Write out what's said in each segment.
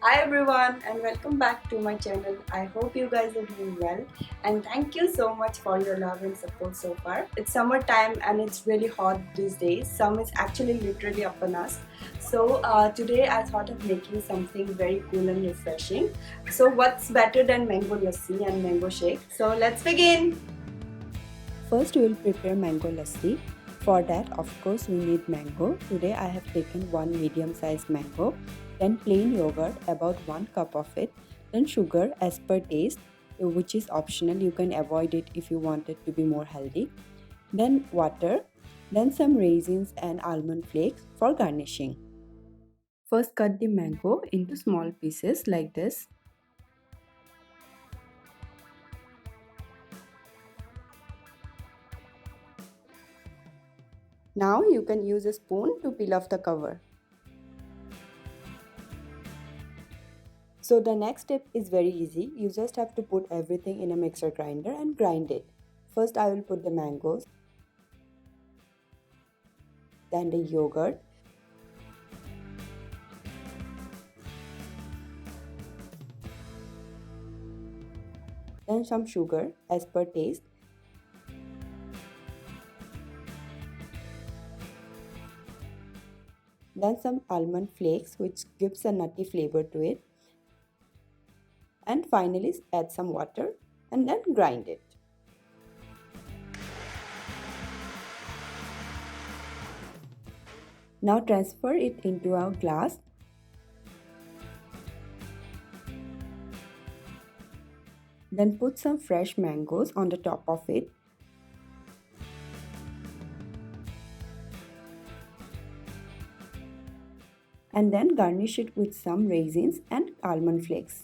Hi everyone and welcome back to my channel. I hope you guys are doing well and thank you so much for your love and support so far. It's summertime and it's really hot these days. Summer is actually literally upon us. So today I thought of making something very cool and refreshing. So what's better than mango lassi and mango shake? So let's begin! First we will prepare mango lassi. For that, of course, we need mango. Today I have taken one medium-sized mango, then plain yogurt, about 1 cup of it, then sugar as per taste, which is optional. You can avoid it if you want it to be more healthy. Then water, then some raisins and almond flakes for garnishing. First cut the mango into small pieces like this. Now you can use a spoon to peel off the cover. So the next step is very easy. You just have to put everything in a mixer grinder and grind it. First I will put the mangoes, then the yogurt, then some sugar as per taste, then some almond flakes which gives a nutty flavor to it, and finally add some water and then grind it. Now transfer it into a glass. Then put some fresh mangoes on the top of it. And then garnish it with some raisins and almond flakes.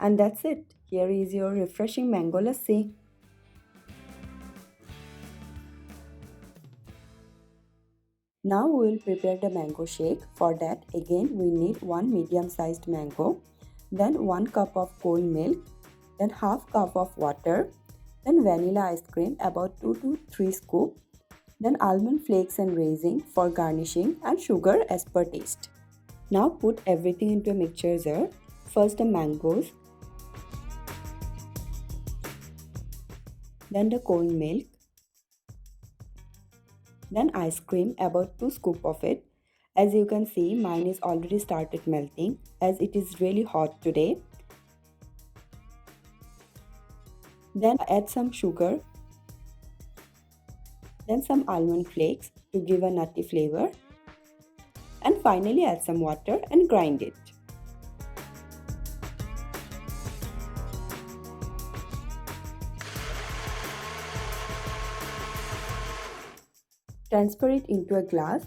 And that's it. Here is your refreshing mango lassi. Now we will prepare the mango shake. For that, again we need one medium-sized mango, then 1 cup of cold milk, then half cup of water, then vanilla ice cream about 2 to 3 scoops, then almond flakes and raisin for garnishing and sugar as per taste. Now put everything into a mixture jar. First the mangoes, then the cold milk, then ice cream about 2 scoops of it. As you can see, mine is already started melting as it is really hot today. Then add some sugar, then some almond flakes to give a nutty flavor, and finally add some water and grind it. Transfer it into a glass.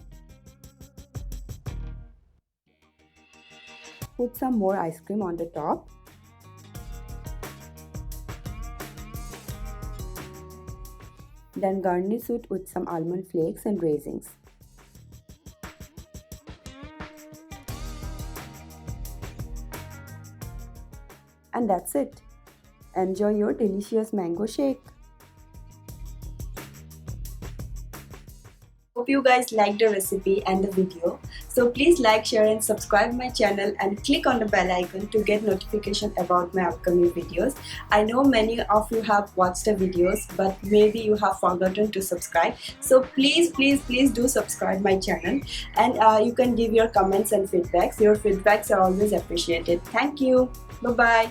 Put some more ice cream on the top. Then garnish it with some almond flakes and raisins. And that's it. Enjoy your delicious mango shake. Hope you guys liked the recipe and the video. So please like, share and subscribe my channel and click on the bell icon to get notification about my upcoming videos. I know many of you have watched the videos but maybe you have forgotten to subscribe. So please do subscribe my channel and you can give your comments and feedbacks. Your feedbacks are always appreciated. Thank you. Bye bye.